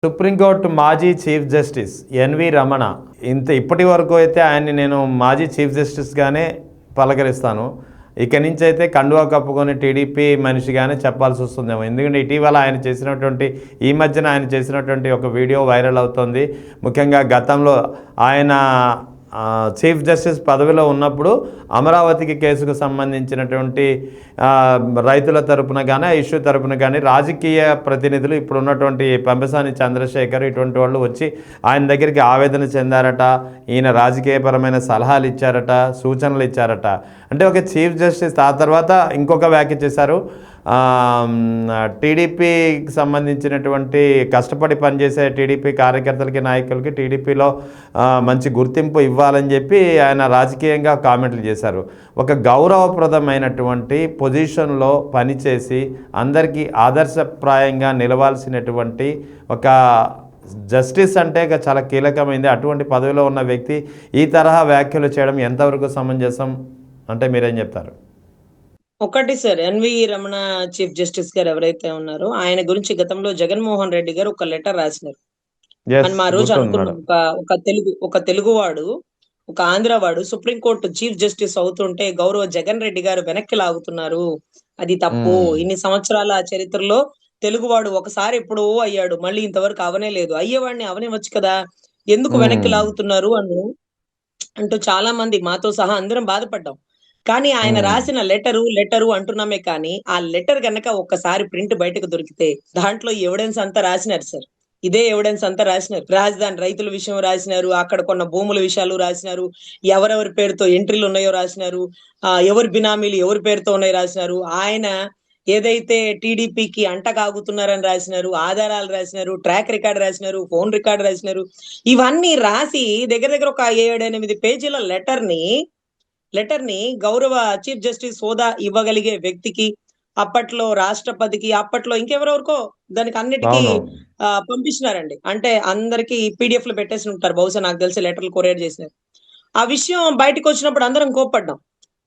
Supreme court మాజీ chief justice N V Ramana ఇప్పటి వరకు అయితే ఆయన్ని నేను మాజీ చీఫ్ జస్టిస్గానే పలకరిస్తాను. ఇక నుంచి అయితే కండువా కప్పుకొని టీడీపీ మనిషిగానే చెప్పాల్సి వస్తుందేమో. ఎందుకంటే ఇటీవల ఈ మధ్యన ఆయన చేసినటువంటి ఒక వీడియో వైరల్ అవుతుంది. ముఖ్యంగా గతంలో ఆయన చీఫ్ జస్టిస్ పదవిలో ఉన్నప్పుడు అమరావతికి కేసుకు సంబంధించినటువంటి రైతుల తరపున కానీ ఆ ఇష్యూ తరపున కానీ రాజకీయ ప్రతినిధులు ఇప్పుడు ఉన్నటువంటి పెంపసాని చంద్రశేఖర్ ఇటువంటి వాళ్ళు వచ్చి ఆయన దగ్గరికి ఆవేదన చెందారట. ఈయన రాజకీయపరమైన సలహాలు ఇచ్చారట, సూచనలు ఇచ్చారట. అంటే ఒక చీఫ్ జస్టిస్ ఆ తర్వాత ఇంకొక వ్యాఖ్య చేశారు. టీడీపీకి సంబంధించినటువంటి కష్టపడి పనిచేసే టీడీపీ కార్యకర్తలకి, నాయకులకి టీడీపీలో మంచి గుర్తింపు ఇవ్వాలని చెప్పి ఆయన రాజకీయంగా కామెంట్లు చేశారు. ఒక గౌరవప్రదమైనటువంటి పొజిషన్లో పనిచేసి అందరికీ ఆదర్శప్రాయంగా నిలవాల్సినటువంటి ఒక జస్టిస్ అంటే చాలా కీలకమైంది. అటువంటి పదవిలో ఉన్న వ్యక్తి ఈ తరహా వ్యాఖ్యలు చేయడం ఎంతవరకు సమంజసం అంటే మీరేం చెప్తారు? ఒకటి sir, NV Ramana chief justice గారు ఎవరైతే ఉన్నారో ఆయన గురించి గతంలో జగన్మోహన్ రెడ్డి గారు ఒక లెటర్ రాసినారు. మనం ఆ రోజు అనుకున్నాం, ఒక తెలుగువాడు, ఒక ఆంధ్రవాడు సుప్రీంకోర్టు చీఫ్ జస్టిస్ అవుతుంటే గౌరవ జగన్ రెడ్డి గారు వెనక్కి లాగుతున్నారు, అది తప్పు. ఇన్ని సంవత్సరాల చరిత్రలో తెలుగువాడు ఒకసారి ఎప్పుడో అయ్యాడు, మళ్ళీ ఇంతవరకు అవనే లేదు. అయ్యేవాడిని అవనివచ్చు కదా, ఎందుకు వెనక్కి లాగుతున్నారు అంటూ చాలా మంది మాతో సహా అందరం బాధపడ్డాం. కానీ ఆయన రాసిన లెటరు అంటున్నామే కానీ ఆ లెటర్ గనక ఒక్కసారి ప్రింట్ బయటకు దొరికితే దాంట్లో ఎవిడెన్స్ అంతా రాసినారు సార్. ఇదే ఎవిడెన్స్ అంతా రాసినారు. రాజధాని రైతుల విషయం రాసినారు, అక్కడ కొన్న భూముల విషయాలు రాసినారు, ఎవరెవరి పేరుతో ఎంట్రీలు ఉన్నాయో రాసినారు, ఎవరి బినామీలు ఎవరి పేరుతో ఉన్నాయో రాసినారు, ఆయన ఏదైతే టీడీపీకి అంటకాగుతున్నారని రాసినారు, ఆధారాలు రాసినారు, ట్రాక్ రికార్డ్ రాసినారు, ఫోన్ రికార్డ్ రాసినారు. ఇవన్నీ రాసి దగ్గర దగ్గర ఒక 7-8 పేజీల లెటర్ ని గౌరవ చీఫ్ జస్టిస్ హోదా ఇవ్వగలిగే వ్యక్తికి, అప్పట్లో రాష్ట్రపతికి, అప్పట్లో ఇంకెవరెవరికో దానికి అన్నిటికీ పంపిస్తున్నారండి. అంటే అందరికి PDF లో పెట్టేసి ఉంటారు, బహుశా నాకు తెలిసి లెటర్లు కొరియర్ చేసినారు. ఆ విషయం బయటకు వచ్చినప్పుడు అందరం కోప్పడ్డాం.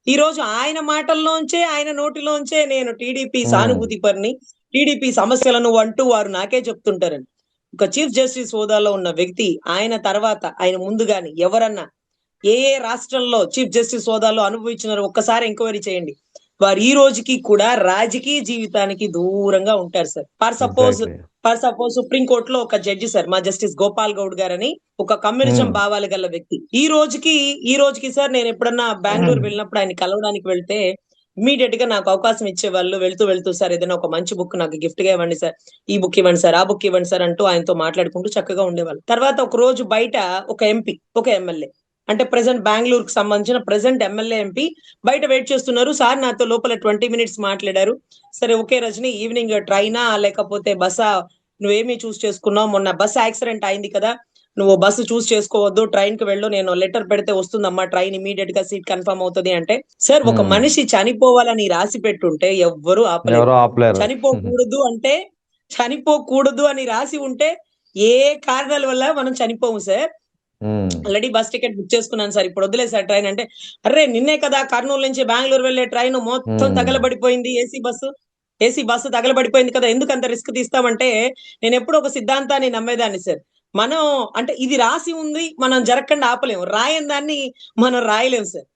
ఈ రోజు ఆయన మాటల్లోంచే, ఆయన నోటిలోంచే నేను టీడీపీ సానుభూతి పరిని, టీడీపీ సమస్యలను అంటూ వారు నాకే చెప్తుంటారండి. ఒక చీఫ్ జస్టిస్ హోదాలో ఉన్న వ్యక్తి, ఆయన తర్వాత ఆయన ముందుగాని ఎవరన్నా ఏ రాష్ట్రంలో చీఫ్ జస్టిస్ హోదాలో అనుభవించినారో ఒక్కసారి ఎంక్వైరీ చేయండి. వారు ఈ రోజుకి కూడా రాజకీయ జీవితానికి దూరంగా ఉంటారు సార్. ఫర్ సపోజ్ సుప్రీంకోర్టులో ఒక జడ్జి సార్, మా జస్టిస్ గోపాల్ గౌడ్ గారని ఒక కమ్యూనిజం భావాలు గల వ్యక్తి. ఈ రోజుకి సార్, నేను ఎప్పుడన్నా బెంగళూరు వెళ్ళినప్పుడు ఆయన కలవడానికి వెళ్తే ఇమీడియట్ గా నాకు అవకాశం ఇచ్చేవాళ్ళు. వెళ్తూ సార్ ఏదైనా ఒక మంచి బుక్ నాకు గిఫ్ట్ గా ఇవ్వండి సార్, ఈ బుక్ ఇవ్వండి సార్, ఆ బుక్ ఇవ్వండి సార్ అంటూ ఆయనతో మాట్లాడుకుంటూ చక్కగా ఉండేవాళ్ళు. తర్వాత ఒక రోజు బయట ఒక ఎంపీ, ఒక ఎమ్మెల్యే, అంటే ప్రెసెంట్ బెంగళూరుకు సంబంధించిన ప్రెసెంట్ ఎమ్మెల్యే ఎంపీ బయట వెయిట్ చేస్తున్నారు. సార్ నాతో లోపల 20 minutes మాట్లాడారు. సరే ఓకే రజని, ఈవినింగ్ ట్రైనా లేకపోతే బస్సా, నువ్వేమీ చూస్ చేసుకున్నావు, మొన్న బస్ యాక్సిడెంట్ అయింది కదా, నువ్వు బస్సు చూస్ చేసుకోవద్దు, ట్రైన్ కి వెళ్ళు, నేను లెటర్ పెడితే వస్తుందమ్మా ట్రైన్, ఇమీడియట్ గా సీట్ కన్ఫర్మ్ అవుతుంది అంటే, సార్ ఒక మనిషి చనిపోవాలని రాసి పెట్టుంటే ఎవ్వరు ఆపలేరు. చనిపోకూడదు అని రాసి ఉంటే ఏ కారణాల వల్ల మనం చనిపోము sir. Already bus ticket book చేసుకున్నాను సార్, ఇప్పుడు వద్దులే సార్ ట్రైన్ అంటే, అరే నిన్నే కదా కర్నూలు నుంచి బెంగళూరు వెళ్లే ట్రైన్ మొత్తం తగలబడిపోయింది, ఏసీ బస్సు తగలబడిపోయింది కదా, ఎందుకు అంత రిస్క్ తీస్తామంటే, నేను ఎప్పుడు ఒక సిద్ధాంతాన్ని నమ్మేదాన్ని సార్. మనం అంటే ఇది రాసి ఉంది, మనం జరగకుండా ఆపలేము, రాయని దాన్ని మనం రాయలేము సార్.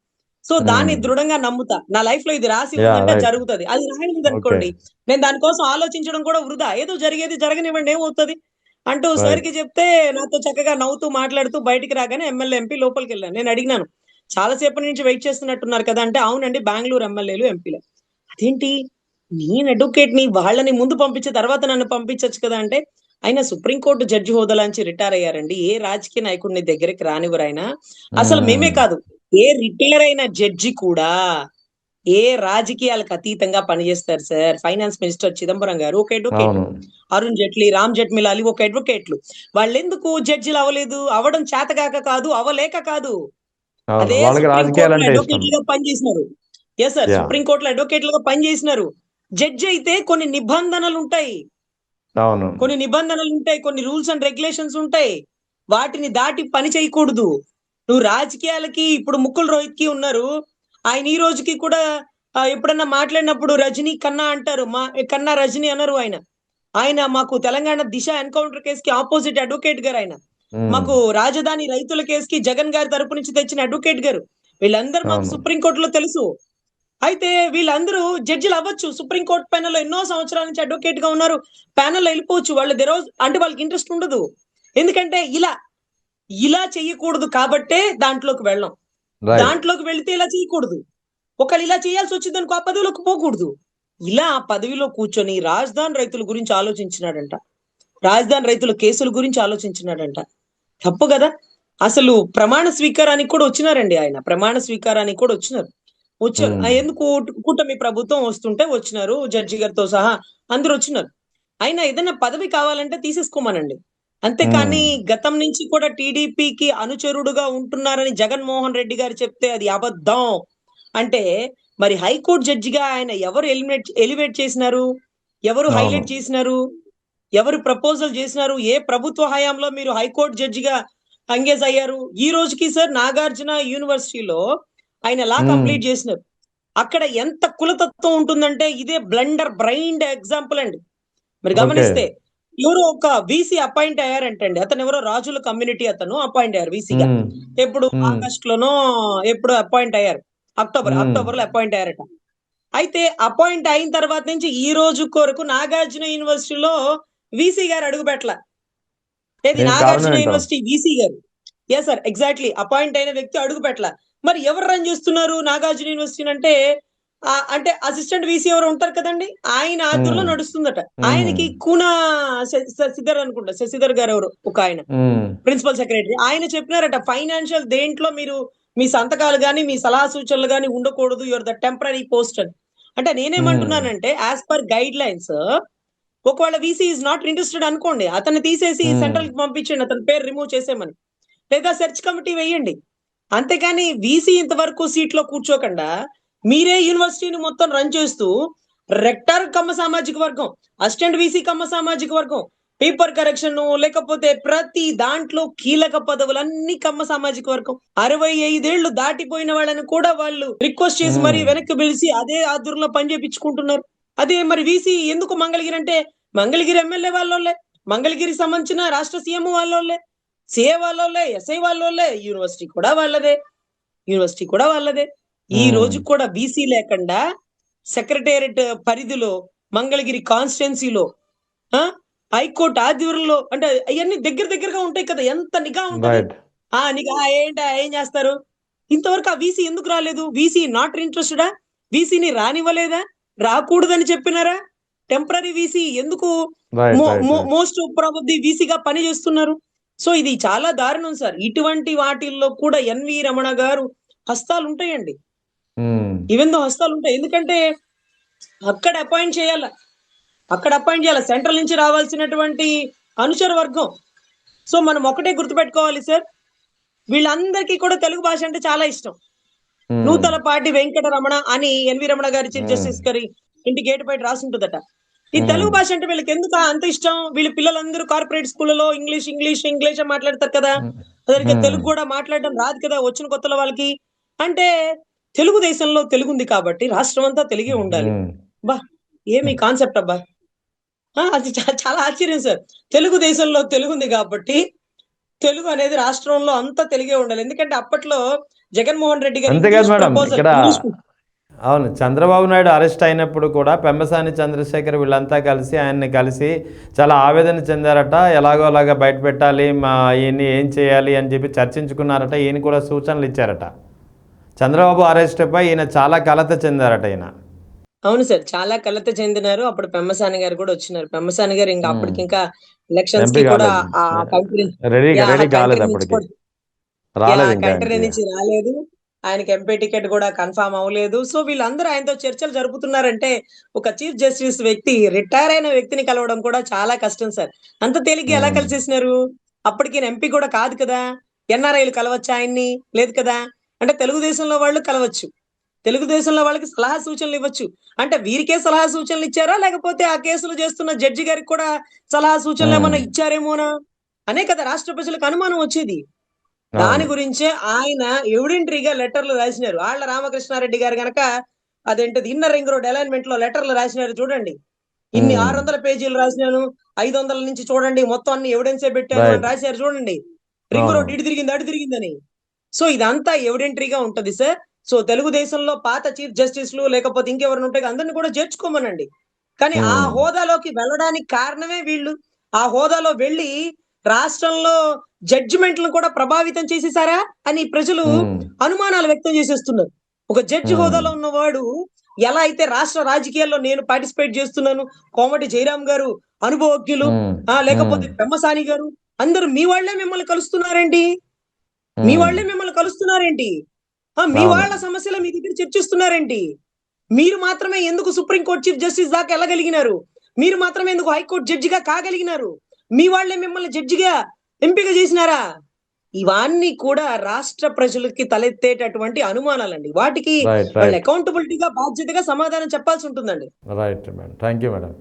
సో దాన్ని దృఢంగా నమ్ముతా. నా లైఫ్ లో ఇది రాసి ఉందంటే జరుగుతుంది, అది రాయలేదు అనుకోండి నేను దానికోసం ఆలోచించడం కూడా వృధా. ఏదో జరిగేది జరగనివ్వండి, ఏమవుతుంది అంటూ సార్ కి చెప్తే నాతో చక్కగా నవ్వుతూ మాట్లాడుతూ బయటికి రాగానే ఎమ్మెల్యే ఎంపీ లోపలికి వెళ్ళాను. నేను అడిగినాను, చాలాసేపటి నుంచి వెయిట్ చేస్తున్నట్టున్నారు కదా అంటే, అవునండి బెంగళూరు ఎమ్మెల్యేలు ఎంపీలు. అదేంటి, నేను అడ్వకేట్ ని వాళ్ళని ముందు పంపించే తర్వాత నన్ను పంపించచ్చు కదా అంటే, ఆయన సుప్రీంకోర్టు జడ్జి హోదాలోంచి రిటైర్ అయ్యారండి, ఏ రాజకీయ నాయకుడిని దగ్గరికి రానివ్వరు ఆయన. అసలు మేమే కాదు, ఏ రిటైర్ అయిన జడ్జి కూడా ఏ రాజకీయాలకు అతీతంగా పనిచేస్తారు సార్. ఫైనాన్స్ మినిస్టర్ చిదంబరం గారు ఒక అడ్వకేట్, అరుణ్ జైట్లీ, రామ్ జెట్మిలాని ఒక అడ్వకేట్లు. వాళ్ళెందుకు జడ్జిలు అవ్వలేదు? అవడం చేతగాక కాదు, అవలేక కాదు. అదే సుప్రీంకోర్టులో అడ్వకేట్లుగా పనిచేసినారు. ఎస్ సార్, సుప్రీంకోర్టులో అడ్వకేట్లుగా పనిచేసినారు. జడ్జి అయితే కొన్ని నిబంధనలు ఉంటాయి, కొన్ని రూల్స్ అండ్ రెగ్యులేషన్స్ ఉంటాయి, వాటిని దాటి పని చేయకూడదు. నువ్వు రాజకీయాలకి, ఇప్పుడు ముకుల్ రోహిత్ కి ఉన్నారు, ఆయన ఈ రోజుకి కూడా ఎప్పుడన్నా మాట్లాడినప్పుడు రజనీ కన్నా అంటారు, కన్నా రజనీ అనరు ఆయన. ఆయన మాకు తెలంగాణ దిశ ఎన్కౌంటర్ కేసు కి ఆపోజిట్ అడ్వకేట్ గారు ఆయన. మాకు రాజధాని రైతుల కేసుకి జగన్ గారి తరపు నుంచి తెచ్చిన అడ్వకేట్ గారు. వీళ్ళందరూ మాకు అవును. సుప్రీంకోర్టులో తెలుసు. అయితే వీళ్ళందరూ జడ్జిలు అవ్వచ్చు. సుప్రీంకోర్టు ప్యానెల్లో ఎన్నో సంవత్సరాల నుంచి అడ్వకేట్ గా ఉన్నారు. ప్యానెల్లో వెళ్ళిపోవచ్చు. వాళ్ళు అంటే వాళ్ళకి ఇంట్రెస్ట్ ఉండదు. ఎందుకంటే ఇలా చెయ్యకూడదు కాబట్టే దాంట్లోకి వెళ్ళం. రైట్. దాంట్లోకి వెళితే ఇలా చేయకూడదు. ఒకళ్ళు ఇలా చేయాల్సి వచ్చింది అనుకో, ఆ పదవిలోకి పోకూడదు. ఇలా ఆ పదవిలో కూర్చొని రాజధాని రైతుల గురించి ఆలోచించినాడంట. రాజధాని రైతుల కేసుల గురించి ఆలోచించినాడంట. తప్పు కదా. అసలు ప్రమాణ స్వీకారానికి కూడా వచ్చినారండి ఆయన. ప్రమాణ స్వీకారానికి కూడా వచ్చినారు. వచ్చారు. ఎందుకు కూటమి ప్రభుత్వం వస్తుంటే వచ్చినారు. జడ్జి గారితో సహా అందరూ వచ్చినారు. అయినా ఏదైనా పదవి కావాలంటే తీసేసుకోమనండి. అంతేకాని గతం నుంచి కూడా టీడీపీకి అనుచరుడుగా ఉంటున్నారని జగన్మోహన్ రెడ్డి గారు చెప్తే అది అబద్ధం. అంటే మరి హైకోర్టు జడ్జిగా ఆయన ఎవరు ఎలివేట్ చేసినారు? ఎవరు అవును. హైలైట్ చేసినారు? ఎవరు ప్రపోజల్ చేసినారు? ఏ ప్రభుత్వ హయాంలో మీరు హైకోర్టు జడ్జిగా ఎంగేజ్ అయ్యారు? ఈ రోజుకి సార్ నాగార్జున యూనివర్సిటీలో ఆయన లా కంప్లీట్ చేసినారు. అక్కడ ఎంత కులతత్వం ఉంటుందంటే ఇదే బ్రైండ్ ఎగ్జాంపుల్ అండి. మరి గమనిస్తే ఎవరో ఒక వీసీ అపాయింట్ అయ్యారంటండి. అతను ఎవరో రాజుల కమ్యూనిటీ అతను అపాయింట్ అయ్యారు వీసీగా. ఎప్పుడు ఆగస్ట్ లోనో ఎప్పుడు అపాయింట్ అయ్యారు. అక్టోబర్ లో అపాయింట్ అయ్యారట. అయితే అపాయింట్ అయిన తర్వాత నుంచి ఈ రోజు కొరకు నాగార్జున యూనివర్సిటీలో వీసీ గారు అడుగు పెట్టల. ఏది నాగార్జున యూనివర్సిటీ వీసీ గారు. ఎస్ సార్, ఎగ్జాక్ట్లీ అపాయింట్ అయిన వ్యక్తి అడుగు పెట్టల. మరి ఎవరు రన్ చేస్తున్నారు నాగార్జున యూనివర్సిటీ అంటే? అంటే అసిస్టెంట్ వీసీ ఎవరు ఉంటారు కదండి, ఆయన ఆధ్వర్యంలో నడుస్తుందట. ఆయనకి కూనా శశిధర్ అనుకుంటా, శశిధర్ గారు ఎవరు ఒక ఆయన ప్రిన్సిపల్ సెక్రటరీ, ఆయన చెప్పినారట ఫైనాన్షియల్ దేంట్లో మీరు మీ సంతకాలు గాని మీ సలహా సూచనలు గాని ఉండకూడదు, యువర్ ద టెంపరీ పోస్ట్ అని. అంటే నేనేమంటున్నానంటే యాజ్ పర్ గైడ్ లైన్స్ ఒకవేళ వీసీ ఈజ్ నాట్ ఇంట్రెస్టెడ్ అనుకోండి, అతన్ని తీసేసి సెంట్రల్ కి పంపించండి, అతని పేరు రిమూవ్ చేసేమని, లేదా సెర్చ్ కమిటీ వేయండి. అంతేగాని వీసీ ఇంతవరకు సీట్ లో కూర్చోకుండా మీరే యూనివర్సిటీని మొత్తం రన్ చేస్తూ రెక్టర్ కమ్మ సామాజిక వర్గం, అసిస్టెంట్ వీసీ కమ్మ సామాజిక వర్గం, పేపర్ కరెక్షన్ లేకపోతే ప్రతి దాంట్లో కీలక పదవులన్నీ కమ్మ సామాజిక వర్గం, 65 ఏళ్లు దాటిపోయిన వాళ్ళని కూడా వాళ్ళు రిక్వెస్ట్ చేసి మరి వెనక్కి పిలిచి అదే ఆధ్వర్యంలో పని చేపించుకుంటున్నారు. అదే మరి వీసీ ఎందుకు మంగళగిరి అంటే మంగళగిరి ఎమ్మెల్యే వాళ్ళోళ్ళే, మంగళగిరికి సంబంధించిన రాష్ట్ర సీఎం వాళ్ళోళ్ళే, సిఏ వాళ్ళోళ్ళే, ఎస్ఐ వాళ్ళోళ్ళే, యూనివర్సిటీ కూడా వాళ్ళదే. ఈ రోజు కూడా బీసీ లేకుండా సెక్రటేరియట్ పరిధిలో మంగళగిరి కాన్స్టిట్యున్సీలో హైకోర్టు ఆధ్వర్యంలో అంటే అవన్నీ దగ్గరగా ఉంటాయి కదా, ఎంత నిఘా ఉంటుంది. నిఘా ఏంటి, ఏం చేస్తారు? ఇంతవరకు ఆ వీసీ ఎందుకు రాలేదు? వీసీ నాట్ ఇంట్రెస్టెడా? వీసీని రానివ్వలేదా? రాకూడదని చెప్పినారా? టెంపరీ వీసీ ఎందుకు మోస్ట్ ప్రాబబ్లీ వీసీగా పని చేస్తున్నారు? సో ఇది చాలా దారుణం సార్. ఇటువంటి వాటిల్లో కూడా ఎన్వి రమణ గారు హస్తాలు ఉంటాయండి. ఈవెన్ దో హస్తాలు ఉంటాయి. ఎందుకంటే అక్కడ అపాయింట్ చేయాల, సెంట్రల్ నుంచి రావాల్సినటువంటి అనుచర వర్గం. సో మనం ఒకటే గుర్తుపెట్టుకోవాలి సార్, వీళ్ళందరికీ కూడా తెలుగు భాష అంటే చాలా ఇష్టం. నూతలపాటి వెంకటరమణ అని ఎన్వి రమణ గారి చీఫ్ జస్టిస్ గారి ఇంటి గేట్ బయట రాసి ఉంటుందట. ఈ తెలుగు భాష అంటే వీళ్ళకి ఎందుకు అంత ఇష్టం? వీళ్ళ పిల్లలందరూ కార్పొరేట్ స్కూళ్ళలో ఇంగ్లీష్ మాట్లాడతారు కదా, అదే తెలుగు కూడా మాట్లాడడం రాదు కదా వచ్చిన కొత్తలో వాళ్ళకి. అంటే తెలుగుదేశంలో తెలుగుంది కాబట్టి రాష్ట్రం అంతా తెలుగే ఉండాలి. బా ఏమి కాన్సెప్ట్ అబ్బా! అది చాలా ఆశ్చర్యం సార్. తెలుగుదేశంలో తెలుగుంది కాబట్టి తెలుగు అనేది రాష్ట్రంలో అంతా తెలుగే ఉండాలి. ఎందుకంటే అప్పట్లో జగన్మోహన్ రెడ్డి గారు అవును, చంద్రబాబు నాయుడు అరెస్ట్ అయినప్పుడు కూడా పెమ్మసాని చంద్రశేఖర్ వీళ్ళంతా కలిసి ఆయన్ని కలిసి చాలా ఆవేదన చెందారట. ఎలాగోలాగా బయట పెట్టాలి, ఈయన్ని ఏం చేయాలి అని చెప్పి చర్చించుకున్నారట. ఈయన కూడా సూచనలు ఇచ్చారట. చంద్రబాబు అరెస్ట్పై ఈయన చాలా కలత చెందారట. ఈయన అవును సార్, చాలా కలత చెందినారు. అప్పుడు పెమ్మసాని గారు కూడా వచ్చినారు. పెమ్మసాని గారు ఇంకా అప్పటికి ఇంకా ఎలక్షన్స్ కి కూడా కంట్రీ నుంచి రాలేదు. ఆయనకి ఎంపీ టికెట్ కూడా కన్ఫామ్ అవ్వలేదు. సో వీళ్ళందరూ ఆయనతో చర్చలు జరుపుతున్నారంటే ఒక చీఫ్ జస్టిస్ వ్యక్తి, రిటైర్ అయిన వ్యక్తిని కలవడం కూడా చాలా కష్టం సార్. అంత తేలిగ్గా ఎలా కలిసేసినారు? అప్పటికి ఎంపీ కూడా కాదు కదా. ఎన్ఆర్ఐలు కలవచ్చా ఆయన్ని? లేదు కదా. అంటే తెలుగుదేశంలో వాళ్ళు కలవచ్చు, తెలుగుదేశంలో వాళ్ళకి సలహా సూచనలు ఇవ్వచ్చు. అంటే వీరికే సలహా సూచనలు ఇచ్చారా, లేకపోతే ఆ కేసులు చేస్తున్న జడ్జి గారికి కూడా సలహా సూచనలు ఏమన్నా ఇచ్చారేమోనా అనే కదా రాష్ట్ర ప్రజలకు అనుమానం వచ్చేది. దాని గురించే ఆయన ఎవిడెంటరీగా లెటర్లు రాసినారు. ఆళ్ల రామకృష్ణారెడ్డి గారు గనక అదేంటది ఇన్నర్ రింగ్ రోడ్ అలైన్మెంట్ లో లెటర్లు రాసినారు చూడండి. ఇన్ని 600 పేజీలు రాసినాను, 500 నుంచి చూడండి మొత్తం అన్ని ఎవిడెన్సే పెట్టాను అని రైట్. రాశారు చూడండి. రింగ్ అవును. రోడ్ ఇటు తిరిగింది అటు తిరిగిందని. సో ఇదంతా ఎవిడెంటరీగా ఉంటది సార్. సో తెలుగుదేశంలో పాత చీఫ్ జస్టిస్లు లేకపోతే ఇంకెవరైనా ఉంటే అందరిని కూడా చేర్చుకోమనండి. కానీ ఆ హోదాలోకి వెళ్ళడానికి కారణమే వీళ్ళు. ఆ హోదాలో వెళ్ళి రాష్ట్రంలో జడ్జిమెంట్లను కూడా ప్రభావితం చేసేసారా అని ప్రజలు అనుమానాలు వ్యక్తం చేసేస్తున్నారు. ఒక జడ్జి హోదాలో ఉన్నవాడు ఎలా అయితే రాష్ట్ర రాజకీయాల్లో నేను పార్టిసిపేట్ చేస్తున్నాను, కోమటి జయరాం గారు అనుభవజ్ఞులు, లేకపోతే పెమ్మసాని గారు, అందరూ మీ వాళ్ళే మిమ్మల్ని కలుస్తున్నారేంటి? మీ వాళ్ళే మిమ్మల్ని కలుస్తున్నారేంటి? మీ వాళ్ళ సమస్యలు మీ దగ్గర చర్చిస్తున్నారేంటి? మీరు మాత్రమే ఎందుకు సుప్రీంకోర్టు చీఫ్ జస్టిస్ దాకా వెళ్ళగలిగినారు? మీరు మాత్రమే ఎందుకు హైకోర్టు జడ్జిగా కాగలిగినారు? మీ వాళ్ళే మిమ్మల్ని జడ్జిగా ఎంపిక చేసినారా? ఇవన్నీ కూడా రాష్ట్ర ప్రజలకి తలెత్తేటటువంటి అనుమానాలండి. వాటికి రైట్. వాళ్ళు రైట్. అకౌంటబిలిటీగా బాధ్యతగా సమాధానం చెప్పాల్సి ఉంటుందండి. Right madam. Thank you madam.